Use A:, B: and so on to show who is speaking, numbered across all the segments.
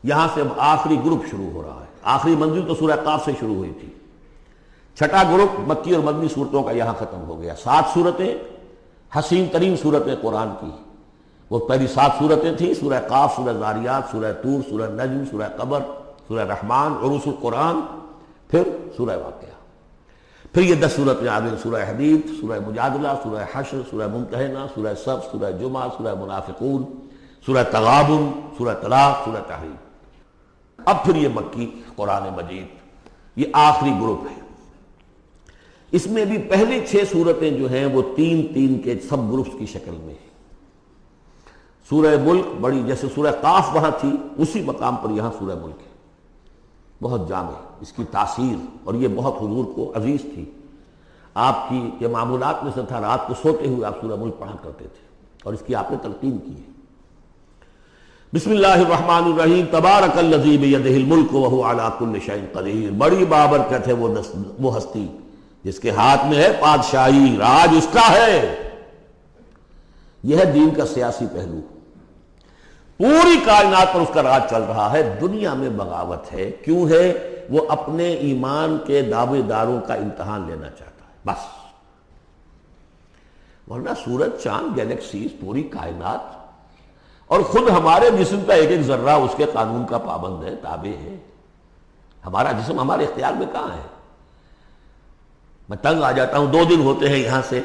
A: یہاں سے اب آخری گروپ شروع ہو رہا ہے. آخری منزل تو سورہ قاف سے شروع ہوئی تھی. چھٹا گروپ مکی اور مدنی صورتوں کا یہاں ختم ہو گیا. 7 صورتیں حسین ترین صورتیں قرآن کی. وہ پہلی 7 صورتیں تھیں: سورہ قاف، سورہ ذاریات، سورہ طور، سورہ نجم، سورہ قمر، سورہ رحمان، عروس القرآن، پھر سورہ واقعہ. پھر یہ 10 صورتیں آ گئیں: سورہ حدید، سورہ مجادلہ، سورہ حشر، سورہ ممتحنہ، سورہ صف، سورہ جمعہ، سورہ منافقون، سورہ تغابن، سورہ طلاق، سورہ تحریم. اب پھر یہ مکی قرآن مجید، یہ آخری گروپ ہے. اس میں بھی پہلی 6 صورتیں جو ہیں وہ 3 کے سب گروپس کی شکل میں ہیں. سورہ ملک بڑی، جیسے سورہ قاف وہاں تھی اسی مقام پر یہاں سورہ ملک ہے. بہت جامع اس کی تاثیر، اور یہ بہت حضور کو عزیز تھی. آپ کی یہ معمولات میں سے تھا، رات کو سوتے ہوئے آپ سورہ ملک پڑھا کرتے تھے، اور اس کی آپ نے تلقین کی ہے. بسم اللہ الرحمن الرحیم. تبارک الذی بیدہ الملک وہو علی کل شیء قدیر. بڑی بابرکت ہے وہ ہستی جس کے ہاتھ میں ہے بادشاہی، راج اس کا ہے. یہ ہے دین کا سیاسی پہلو. پوری کائنات پر اس کا راج چل رہا ہے. دنیا میں بغاوت ہے. کیوں ہے؟ وہ اپنے ایمان کے دعوے داروں کا امتحان لینا چاہتا ہے بس. ورنہ سورج، چاند، گیلیکسیز، پوری کائنات اور خود ہمارے جسم کا ایک ایک ذرہ اس کے قانون کا پابند ہے، تابع ہے. ہمارا جسم ہمارے اختیار میں کہاں ہے؟ میں تنگ آ جاتا ہوں، 2 دن ہوتے ہیں یہاں سے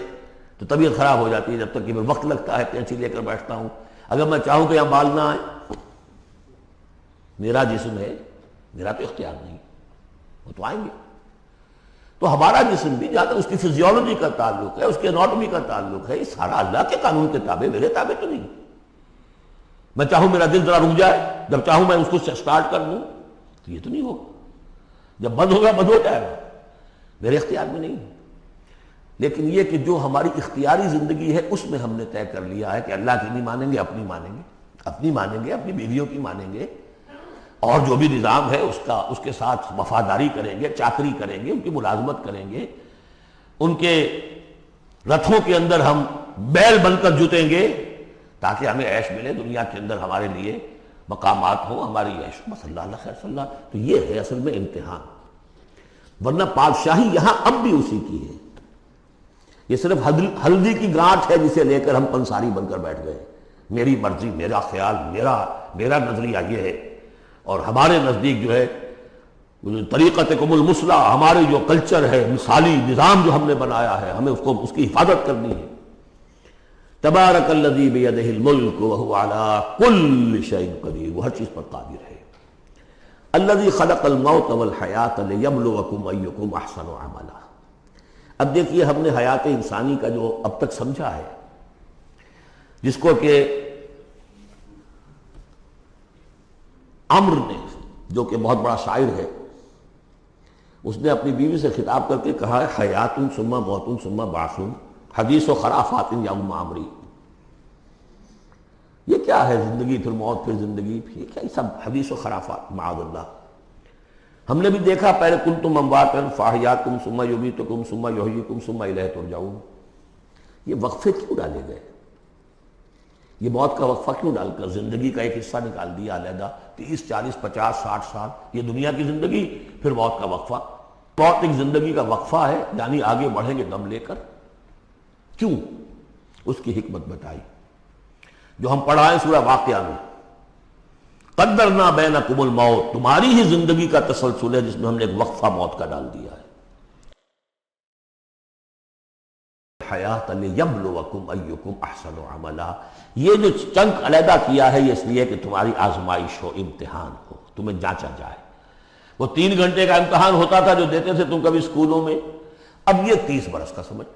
A: تو طبیعت خراب ہو جاتی ہے، جب تک کہ میں وقت لگتا ہے کینچی لے کر بیٹھتا ہوں. اگر میں چاہوں کہ یہاں بال نہ آئے، میرا جسم ہے، میرا تو اختیار نہیں، وہ تو آئیں گے. تو ہمارا جسم بھی جہاں تک اس کی فزیولوجی کا تعلق ہے، اس کے اناٹومی کا تعلق ہے، یہ سارا اللہ کے قانون کے تابع، میرے تابع تو نہیں. میں چاہوں میرا دل ذرا رک جائے، جب چاہوں میں اس کو سٹارٹ کر دوں تو یہ تو نہیں ہوگا. جب بند ہوگا بند ہو جائے گا، میرے اختیار میں نہیں. لیکن یہ کہ جو ہماری اختیاری زندگی ہے اس میں ہم نے طے کر لیا ہے کہ اللہ کی نہیں مانیں گے، اپنی مانیں گے، اپنی مانیں گے، اپنی بیویوں کی مانیں گے، اور جو بھی نظام ہے اس کے ساتھ وفاداری کریں گے، چاکری کریں گے، ان کی ملازمت کریں گے، ان کے رتھوں کے اندر ہم بیل بن کر جتیں گے تاکہ ہمیں عیش ملے، دنیا کے اندر ہمارے لیے مقامات ہوں، ہماری عیش. بس اللہ خیر صلی اللہ. تو یہ ہے اصل میں امتحان. ورنہ بادشاہی یہاں اب بھی اسی کی ہے. یہ صرف ہلدی کی گانٹھ ہے جسے لے کر ہم پنساری بن کر بیٹھ گئے. میری مرضی، میرا خیال، میرا نظریہ یہ ہے. اور ہمارے نزدیک جو ہے طریقتکم المثلی، ہمارے جو کلچر ہے، مثالی نظام جو ہم نے بنایا ہے، ہمیں اس کی حفاظت کرنی ہے. تبارک الذی بیدہ الملک وہو علی کل شیء قدیر. وہ ہر چیز پر قادر ہے. الذی خلق الموت والحیاۃ لیبلوکم ایکم احسن عملا. اب دیکھیے ہم نے حیات انسانی کا جو اب تک سمجھا ہے، جس کو کہ عمر نے، جو کہ بہت بڑا شاعر ہے، اس نے اپنی بیوی سے خطاب کر کے کہا ہے: حیات ثم موت ثم بعث حدیث و خرافات یا ام عمری. یہ کیا ہے؟ زندگی پھر موت پھر زندگی، یہ کیا؟ یہ سب حدیث و خرافات معاذ اللہ. ہم نے بھی دیکھا پہلے کنتم امواتا فاحیاکم ثم یمیتکم ثم یحییکم ثم الیہ ترجعون. یہ وقفے کیوں ڈالے گئے؟ یہ موت کا وقفہ کیوں ڈال کر زندگی کا ایک حصہ نکال دیا علیحدہ؟ 30 40 50 60 سال یہ دنیا کی زندگی، پھر موت کا وقفہ. موت ایک زندگی کا وقفہ ہے، یعنی آگے بڑھیں گے دم لے کر. کیوں؟ اس کی حکمت بتائی جو ہم پڑھائیں سورہ واقعہ میں. قدرنا بینکم الموت، تمہاری ہی زندگی کا تسلسل ہے جس میں ہم نے ایک وقفہ موت کا ڈال دیا ہے. حیات لیبلوکم ایکم احسن عملا. یہ جو چنک علیحدہ کیا ہے یہ اس لیے کہ تمہاری آزمائش ہو، امتحان ہو، تمہیں جانچا جائے. وہ 3 گھنٹے کا امتحان ہوتا تھا جو دیتے تھے تم کبھی اسکولوں میں، اب یہ 30 برس کا سمجھ.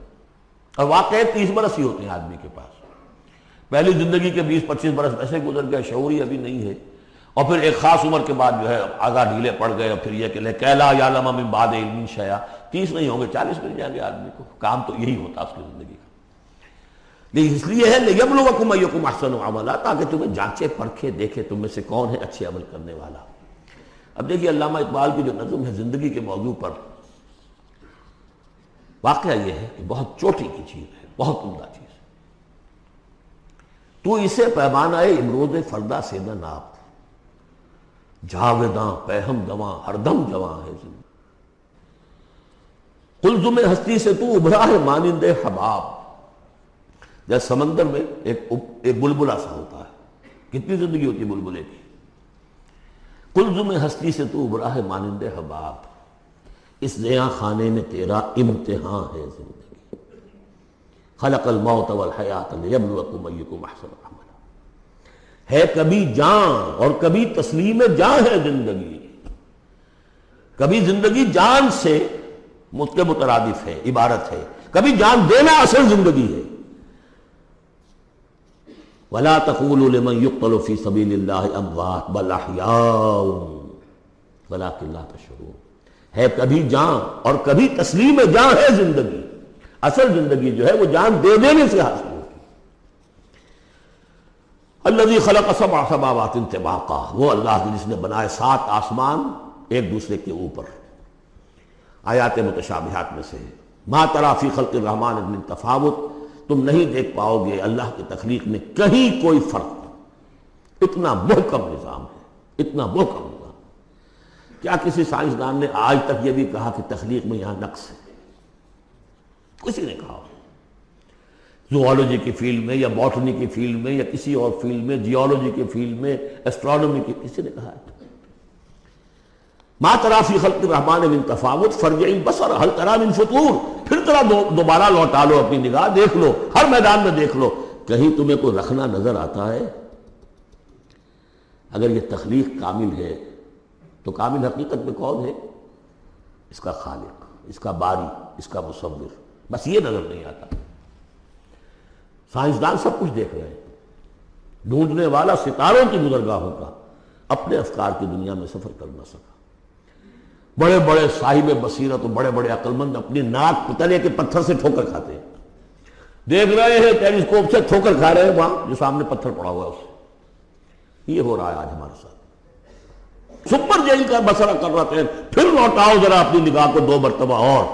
A: اور واقعی 30 برس ہی ہوتے ہیں آدمی کے پاس. پہلی زندگی کے 20-25 برس ایسے گزر گئے، شعوری ابھی نہیں ہے. اور پھر ایک خاص عمر کے بعد جو ہے آگاہ ڈھیلے پڑ گئے، اور پھر یہ کہ کہ لا یعلم من بعد علم شیئا. 30 نہیں ہوں گے 40 مل جائیں گے آدمی کو. کام تو یہی ہوتا اس کی زندگی کا. لیکن اس لیے ہے لیبلوکم ایکم احسن عملا، تاکہ تمہیں جانچے پرکھے دیکھے تم میں سے کون ہے اچھے عمل کرنے والا. اب دیکھیے علامہ اقبال کی جو نظم ہے زندگی کے موضوع پر، واقعہ یہ ہے کہ بہت چوٹی کی چیز ہے، بہت عمدہ چیز. تو اسے پیمانہ امروز فردہ سے نہ ناپ، جاویداں پہم دواں ہر دم جواں ہے زندگی۔ قلزم ہستی سے تو ابھرا ہے مانند حباب، جیسے سمندر میں ایک بلبلا سا ہوتا ہے، کتنی زندگی ہوتی ہے بلبلے کی۔ قلزم ہستی سے تو ابھرا ہے مانند حباب، اس زیاں خانے میں تیرا امتحان ہے زندگی۔ خلق الموت والحیات لیبلوکم ایکم احسن عملا، ہے کبھی جان اور کبھی تسلیم جان ہے زندگی۔ کبھی زندگی جان سے مترادف ہے، عبارت ہے، کبھی جان دینا اصل زندگی ہے۔ وَلَا تَقُولُوا لِمَنْ يُقْتَلُ فِي سَبِيلِ اللَّهِ أَمْوَاتٌ بَلْ أَحْيَاءٌ وَلَٰكِن لَا تَشْعُرُونَ، ہے کبھی جان اور کبھی تسلیم جان ہے زندگی۔ اصل زندگی جو ہے وہ جان دے دینے سے حاصل ہوتی۔ الذی خلق سبع سماوات طباقا، وہ اللہ جس نے بنائے 7 آسمان ایک دوسرے کے اوپر۔ آیات متشابہات میں سے ما تری فی خلق الرحمن من تفاوت، تم نہیں دیکھ پاؤ گے اللہ کی تخلیق میں کہیں کوئی فرق۔ اتنا محکم نظام ہے، اتنا محکم نظام۔ کیا کسی سائنسدان نے آج تک یہ بھی کہا کہ تخلیق میں یہاں نقص ہے؟ کسی نے کہا؟ زوالوجی کی فیلڈ میں یا باٹنی کی فیلڈ میں یا کسی اور فیلڈ میں، جیولوجی کی فیلڈ میں، ایسٹرونومی کی، کسی نے کہا ہے؟ ما تری فی خلق الرحمن من تفاوت فارجع البصر هل تری من فطور، پھر ذرا دوبارہ لوٹا لو اپنی نگاہ، دیکھ لو، ہر میدان میں دیکھ لو، کہیں تمہیں کوئی رکھنا نظر آتا ہے؟ اگر یہ تخلیق کامل ہے تو کامل حقیقت میں کون ہے؟ اس کا خالق، اس کا باری، اس کا مصور۔ بس یہ نظر نہیں آتا۔ سائنسدان سب کچھ دیکھ رہے ہیں، ڈھونڈنے والا ستاروں کی گزرگاہوں کا اپنے افکار کی دنیا میں سفر کر نہ سکا۔ بڑے بڑے صاحب بصیرت اور بڑے بڑے عقل مند اپنی ناک پتلے کے پتھر سے ٹھوکر کھاتے ہیں، دیکھ رہے ہیں ٹیلیسکوپ سے ٹھوکر کھا رہے ہیں وہاں جو سامنے پتھر پڑا ہوا ہے اس سے۔ یہ ہو رہا ہے آج ہمارے ساتھ۔ سپر جیل کا بسرا کر رہے ہیں، پھر لوٹاؤ ذرا اپنی نگاہ کو 2 مرتبہ اور۔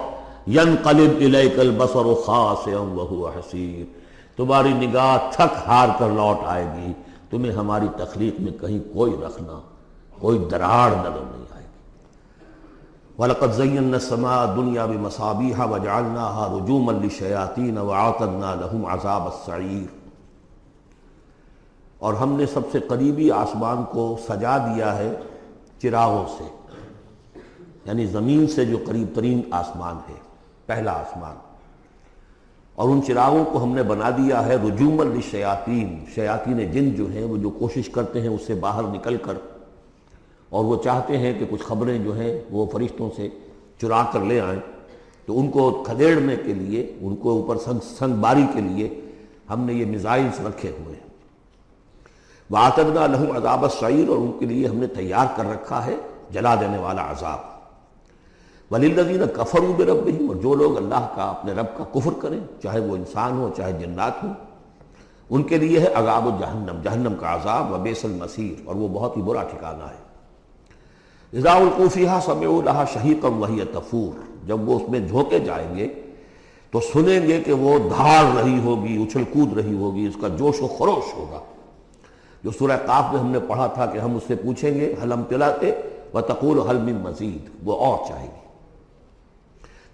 A: ينقلب الیک البصر خاسئا وهو حسیر، تمہاری نگاہ تھک ہار کر لوٹ آئے گی، تمہیں ہماری تخلیق میں کہیں کوئی رکھنا، کوئی دراڑ نظر نہیں آئے گی۔ وَلَقَدْ زَيَّنَّا السَّمَاءَ الدُّنْيَا بِمَصَابِيحَ وَجَعَلْنَاهَا رُجُومًا لِلشَّيَاطِينَ وَأَعْتَدْنَا لَهُمْ عَذَابَ السَّعِيرِ، اور ہم نے سب سے قریبی آسمان کو سجا دیا ہے چراغوں سے، یعنی زمین سے جو قریب ترین آسمان ہے، پہلا آسمان، اور ان چراغوں کو ہم نے بنا دیا ہے رجوما للشیاطین، شیاطین جن جو ہیں وہ جو کوشش کرتے ہیں اس سے باہر نکل کر، اور وہ چاہتے ہیں کہ کچھ خبریں جو ہیں وہ فرشتوں سے چرا کر لے آئیں، تو ان کو کھدیڑنے کے لیے، ان کو اوپر سنگ باری کے لیے ہم نے یہ میزائلز رکھے ہوئے ہیں۔ وَأَعْتَدْنَا لَهُمْ عَذَابَ السَّعِيرِ، اور ان کے لیے ہم نے تیار کر رکھا ہے جلا دینے والا عذاب۔ وَلِلَّذِينَ كَفَرُوا بِرَبِّهِمْ، اور جو لوگ اللہ کا، اپنے رب کا کفر کریں، چاہے وہ انسان ہو چاہے جنات ہوں، ان کے لیے ہے عذاب جہنم، جہنم کا عذاب، وبئس المصیر، اور وہ بہت ہی برا ٹھکانہ ہے۔ اذا القوا فیہا سمعوا لہا شہیقا وہی تفور، جب وہ اس میں جھونکے جائیں گے تو سنیں گے کہ وہ دھاڑ رہی ہوگی، اچھل کود رہی ہوگی، اس کا جوش و خروش ہوگا، جو سورہ قاف میں ہم نے پڑھا تھا کہ ہم اس سے پوچھیں گے هل امتلأت وتقول هل من مزید، وہ اور چاہے گی۔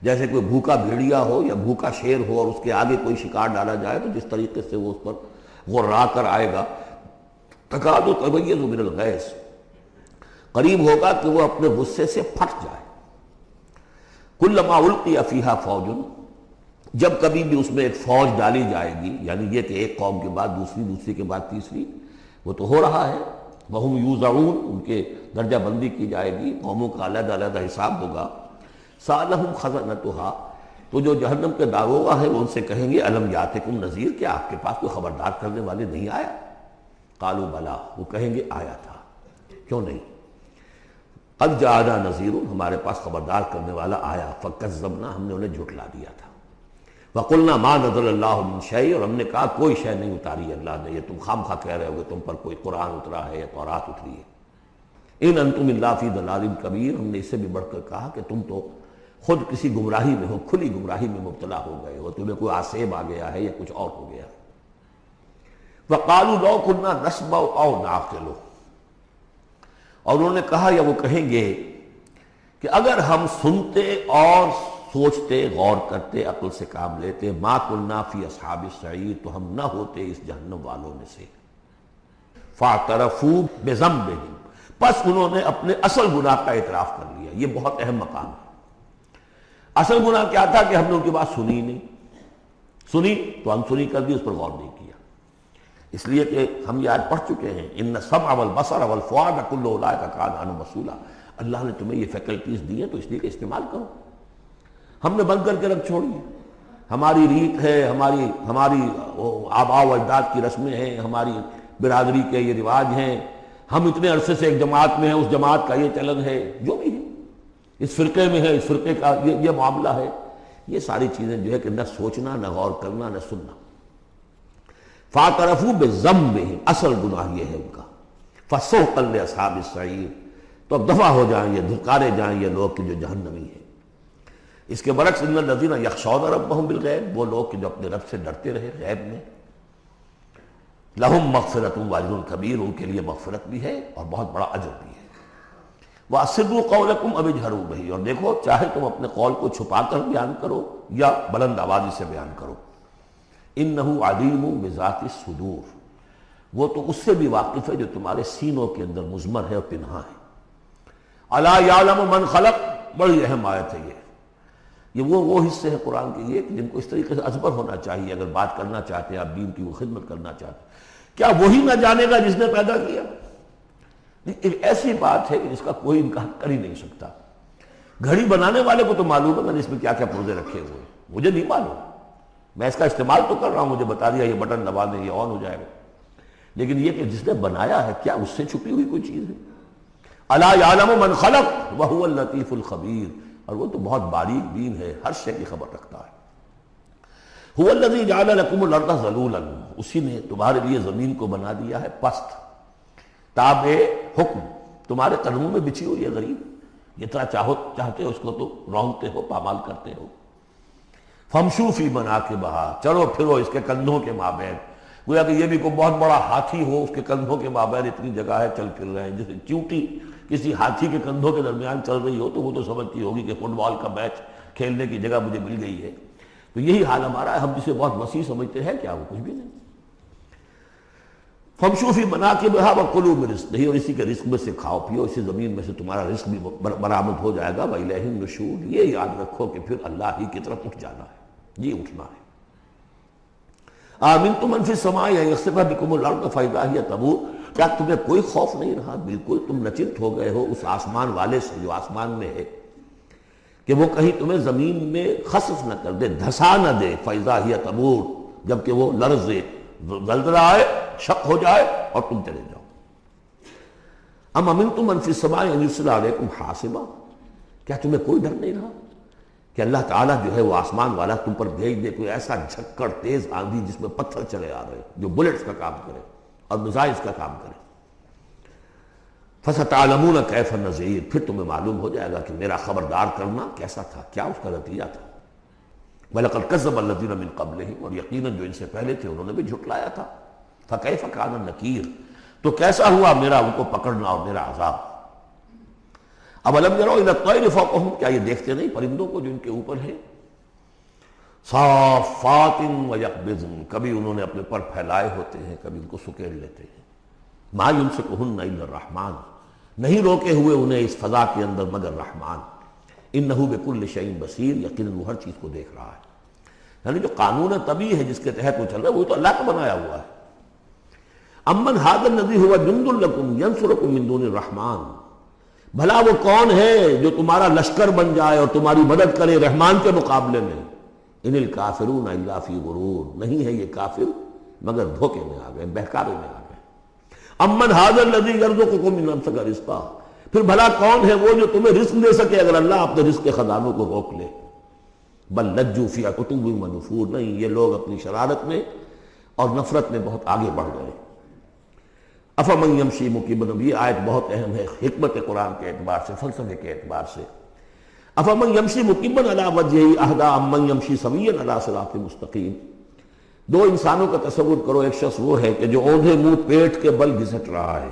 A: جیسے کوئی بھوکا بھیڑیا ہو یا بھوکا شیر ہو اور اس کے آگے کوئی شکار ڈالا جائے تو جس طریقے سے وہ اس پر غرا کر آئے گا، تکاد تمیز من الغیظ، قریب ہوگا کہ وہ اپنے غصے سے پھٹ جائے۔ کلما القی فیہا فوج، جب کبھی بھی اس میں ایک فوج ڈالی جائے گی، یعنی یہ کہ ایک قوم کے بعد دوسری، دوسری کے بعد تیسری، وہ تو ہو رہا ہے، وہم یوزعون، ان کے درجہ بندی کی جائے گی، قوموں کا علیحدہ علیحدہ حساب ہوگا۔ سألہم خزنتہا، تو جو جہنم کے داروغہ ہیں وہ ان سے کہیں گے الم یاتکم نذیر، کیا آپ کے پاس کوئی خبردار کرنے والے نہیں آیا؟ قالوا بلا، وہ کہیں گے آیا تھا، کیوں نہیں؟ قد جاءنا نذیر، ہمارے پاس خبردار کرنے والا آیا، فکذبنا، ہم نے انہیں جھٹلا دیا تھا۔ وقلنا ما نزل اللہ من شیء، اور ہم نے کہا کوئی شے نہیں اتاری اللہ نے، یہ تم خام خواہ کہہ رہے ہو تم پر کوئی قرآن اترا ہے یا تورات اتری ہے۔ ان انتم الا فی ضلال کبیر، ہم نے اس سے بھی بڑھ کر کہا کہ تم تو خود کسی گمراہی میں ہو، کھلی گمراہی میں مبتلا ہو گئے ہو، تمہیں کوئی آسیب آ گیا ہے یا کچھ اور ہو گیا۔ وقالوا لو كنا نسمع او نعقل، اور انہوں نے کہا یا وہ کہیں گے کہ اگر ہم سنتے اور سوچتے، غور کرتے، عقل سے کام لیتے، ما کنا فی اصحاب السعیر، تو ہم نہ ہوتے اس جہنم والوں میں سے۔ فاعترفوا بذنبہم، پس انہوں نے اپنے اصل گناہ کا اعتراف کر لیا۔ یہ بہت اہم مقام ہے۔ اصل گناہ کیا تھا کہ ہم نے ان کی بات سنی نہیں، سنی تو انسنی کر دی، اس پر غور نہیں کیا۔ اس لیے کہ ہم یہ آج پڑھ چکے ہیں، ان السمع والبصر والفؤاد کل اولئک کان عنہ مسئولا۔ اللہ نے تمہیں یہ فیکلٹیز دی ہیں تو اس لیے کہ استعمال کرو۔ ہم نے بند کر کے رکھ چھوڑی ہے۔ ہماری ریت ہے، ہماری آباء و اجداد کی رسمیں ہیں، ہماری برادری کے یہ رواج ہیں، ہم اتنے عرصے سے ایک جماعت میں ہیں، اس جماعت کا یہ چلن ہے، جو بھی ہے، اس فرقے میں ہے، اس فرقے کا یہ معاملہ ہے۔ یہ ساری چیزیں جو ہے کہ نہ سوچنا، نہ غور کرنا، نہ سننا۔ فاعترفوا بذنبہم، اصل گناہ یہ ہے ان کا۔ فسحقا لاصحاب السعیر، تو اب دفع ہو جائیں یہ، دھکارے جائیں یہ لوگ کہ جو جہنمی ہیں۔ اس کے برعکس ان الذین یخشون ربہم بالغیب، وہ لوگ کہ جو اپنے رب سے ڈرتے رہے غیب میں، لہم مغفرۃ واجر کبیر، ان کے لیے مغفرت بھی ہے اور بہت بڑا اجر بھی ہے۔ واسروا قولکم او اجہروا بہ، اور دیکھو چاہے تم اپنے قول کو چھپا کر بیان کرو یا بلند آوازی سے بیان کرو۔ انہ علیم بذات الصدور، وہ تو اس سے بھی واقف ہے جو تمہارے سینوں کے اندر مضمر ہے اور پنہاں ہے۔ الا یعلم من خلق، بڑی اہم آیت ہے یہ وہ حصے ہیں قرآن کے یہ کہ جن کو اس طریقے سے ازبر ہونا چاہیے اگر بات کرنا چاہتے ہیں، آپ دین کی وہ خدمت کرنا چاہتے ہیں۔ کیا وہی نہ جانے گا جس نے پیدا کیا؟ ایک ایسی بات ہے کہ جس کا کوئی انکار کر ہی نہیں سکتا۔ گھڑی بنانے والے کو تو معلوم ہے میں نے اس میں کیا کیا پرزے رکھے ہوئے، مجھے نہیں معلوم، میں اس کا استعمال تو کر رہا ہوں، مجھے بتا دیا یہ بٹن دبا دیں یہ آن ہو جائے گا، لیکن یہ کہ جس نے بنایا ہے کیا اس سے چھپی ہوئی کوئی چیز ہے؟ الا یعلم من خلق وهو اللطیف الخبیر، اور وہ تو بہت باریک بین ہے، ہر شے کی خبر رکھتا ہے۔ هو الذی جعل لکم الارض ذلولا، اسی نے تمہارے لیے زمین کو بنا دیا ہے پست، تابع حکم، تمہارے قدموں میں بچھی ہوئی ہے غریب، جتنا چاہتے ہو اس کو تو رونگتے ہو، پامال کرتے ہو۔ فامشوا فی مناکبہا، چلو پھرو اس کے کندھوں کے مابین، گویا کہ یہ بھی کوئی بہت بڑا ہاتھی ہو، اس کے کندھوں کے مابین اتنی جگہ ہے، چل پھر رہے ہیں۔ جیسے چیونٹی کسی ہاتھی کے کندھوں کے درمیان چل رہی ہو تو وہ تو سمجھتی ہوگی کہ فٹ بال کا میچ کھیلنے کی جگہ مجھے مل گئی ہے۔ تو یہی حال ہمارا ہے، ہم جسے بہت وسیع سمجھتے ہیں کیا وہ کچھ بھی نہیں۔ فامشوا فی مناکبہا وکلوا من رزقہ، اور اسی کے رزق میں سے کھاؤ پیو، اسی زمین میں سے تمہارا رزق بھی برآمد ہو جائے گا۔ وإلیہ النشور، یہ یاد رکھو کہ پھر اللہ ہی کی طرف اٹھ جانا ہے، جی اٹھنا ہے۔ آمنتم من فی السماء ان یخسف بکم الارض فاذا ہی تمور، کیا تمہیں کوئی خوف نہیں رہا؟ بالکل تم نچنت ہو گئے ہو اس آسمان والے سے جو آسمان میں ہے کہ وہ کہیں تمہیں زمین میں خسف نہ کر دے، دھسا نہ دے، فاذا ہی تمور، جبکہ وہ لرزے، زلزلہ آئے، شق ہو جائے اور تم چلے جاؤ۔ ام امنتم من فی السماء ان یرسل علیکم حاصبا، کیا تمہیں کوئی ڈر نہیں رہا کہ اللہ تعالیٰ جو ہے وہ آسمان والا تم پر بھیج دے کوئی ایسا جھکڑ تیز آندھی جس میں پتھر چلے آ رہے جو بلٹس کا کام کرے اور میزائلز کا کام کرے۔ فَسَتَعْلَمُونَ كَيْفَ النَّذِيرُ، پھر تمہیں معلوم ہو جائے گا کہ میرا خبردار کرنا کیسا تھا، کیا اس کا نتیجہ تھا۔ وَلَقَدْ كَذَّبَ الَّذِينَ مِن قَبْلِهِمْ، اور یقیناً جو ان سے پہلے تھے انہوں نے بھی جھٹلایا تھا۔ فَكَيْفَ كَانَ النَّكِيرُ، تو کیسا ہوا میرا ان کو پکڑنا اور میرا عذاب۔ اَوَلَمْ يَرَوْا إِلَى الطَّيْرِ فَوْقَهُمْ، کیا یہ دیکھتے نہیں پرندوں کو جو ان کے اوپر ہے؟ صافات ویقبضن، کبھی انہوں نے اپنے پر پھیلائے ہوتے ہیں، کبھی ان کو سکیڑ لیتے ہیں۔ ما یمسکہن الا الرحمن، نہیں روکے ہوئے انہیں اس فضا کے اندر مگر رحمان۔ انہ بکل شیء بصیر، یقیناً وہ ہر چیز کو دیکھ رہا ہے۔ یعنی جو قانون طبیعی ہے جس کے تحت وہ چل رہا ہے وہ تو اللہ کا بنایا ہوا ہے۔ امن ھذا الذی ھو جند لکم ینصرکم من دون الرحمن، بھلا وہ کون ہے جو تمہارا لشکر بن جائے اور تمہاری مدد کرے رحمان کے مقابلے میں؟ ان الکافرون الا فی غرور، نہیں ہے یہ کافر مگر دھوکے میں آ گئے، بہکاوے میں آ گئے۔ امن ھذا الذی یرزقکم من امسک رزقا، پھر بھلا کون ہے وہ جو تمہیں رزق دے سکے اگر اللہ اپنے رزق کے خزانوں کو روک لے؟ بل لجوا فی عتو ونفور، نہیں یہ لوگ اپنی شرارت میں اور نفرت میں بہت آگے بڑھ گئے۔ افمن یمشی مکبا، یہ آیت بہت اہم ہے حکمت قرآن کے اعتبار سے، فلسفے کے اعتبار سے۔ افمن یمشی مکبا علی وجہہ اہدی امن یمشی سویا علی صراط مستقیم، دو انسانوں کا تصور کرو، ایک شخص وہ ہے کہ جو اوندھے منہ پیٹ کے بل گھسٹ رہا ہے،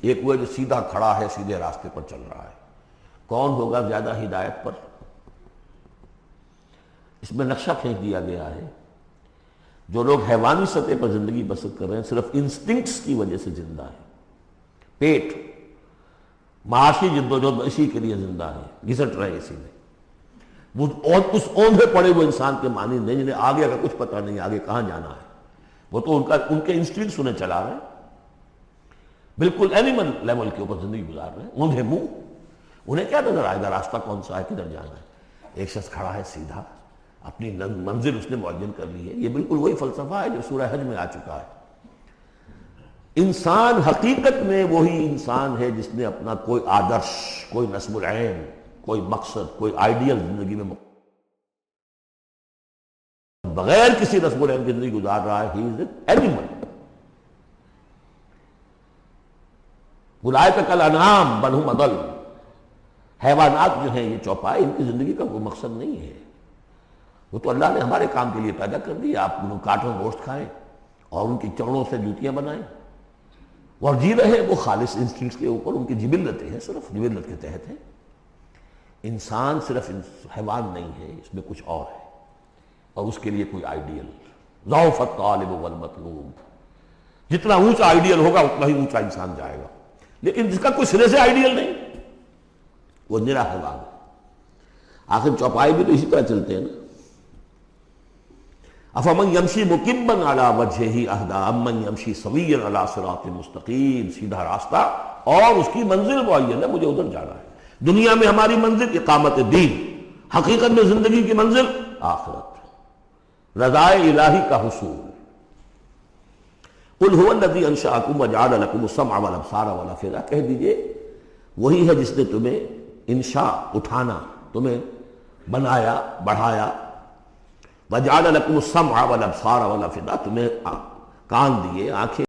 A: ایک وہ جو سیدھا کھڑا ہے، سیدھے راستے پر چل رہا ہے۔ کون ہوگا زیادہ ہدایت پر؟ اس میں نقشہ کھینچ دیا گیا ہے، جو لوگ حیوانی سطح پر زندگی بسر کر رہے ہیں صرف انسٹنکٹس کی وجہ سے زندہ ہے، پیٹ معاشی جدوجہد اسی کے لیے زندہ ہے، گھسٹ رہے اسی میں، وہ اس اوندھے پڑے وہ انسان کے معنی نہیں جنہیں آگے کا کچھ پتہ نہیں، آگے کہاں جانا ہے، وہ تو ان کے انسٹنکٹس انہیں چلا رہے ہیں، بالکل اینیمل لیول کے اوپر زندگی گزار رہے ہیں، اوندھے منہ، انہیں کیا نظر آئے گا راستہ کون سا ہے، کدھر جانا ہے؟ ایک شخص کھڑا ہے سیدھا، اپنی منزل اس نے معین کر لی ہے۔ یہ بالکل وہی فلسفہ ہے جو سورہ حج میں آ چکا ہے۔ انسان حقیقت میں وہی انسان ہے جس نے اپنا کوئی آدرش، کوئی نصب العین، کوئی مقصد، کوئی آئیڈیل زندگی میں بغیر کسی نصب العین کی زندگی گزار رہا ہے۔ ہی از این اینیمل، اولئک کالانعام بل ھم اضل۔ حیوانات جو ہیں یہ چوپائے، ان کی زندگی کا کوئی مقصد نہیں ہے، وہ تو اللہ نے ہمارے کام کے لیے پیدا کر دی، آپ ان کاٹوں گوشت کھائیں اور ان کی چڑوں سے جوتیاں بنائیں اور جی رہے وہ خالص انسٹنکٹس کے اوپر، ان کی جبلتیں ہیں، صرف جبلت کے تحت ہیں۔ انسان صرف حیوان نہیں ہے، اس میں کچھ اور ہے، اور اس کے لیے کوئی آئیڈیل۔ ضعف الطالب والمطلوب، جتنا اونچا آئیڈیل ہوگا اتنا ہی اونچا انسان جائے گا، لیکن جس کا کوئی سرے سے آئیڈیل نہیں وہ نرا حیوان ہے۔ آخر چوپائے بھی تو اسی طرح چلتے ہیں نا۔ افمن یمشی مکبا علی وجہہ اہدی امن یمشی سویا علی صراط مستقیم، سیدھا راستہ اور اس کی منزل معین ہے، مجھے ادھر جانا ہے۔ دنیا میں ہماری منزل اقامت دین، حقیقت میں زندگی کی منزل آخرت، رضائے الہی کا حصول۔ قل هو الذی انشأکم وجعل لکم السمع والابصار والافئدہ، کہہ دیجئے وہی ہے جس نے تمہیں انشاء، اٹھانا، تمہیں بنایا، بڑھایا، وجعل لکم السمع والابصار والافئدہ، تمہیں کان دیے، آنکھیں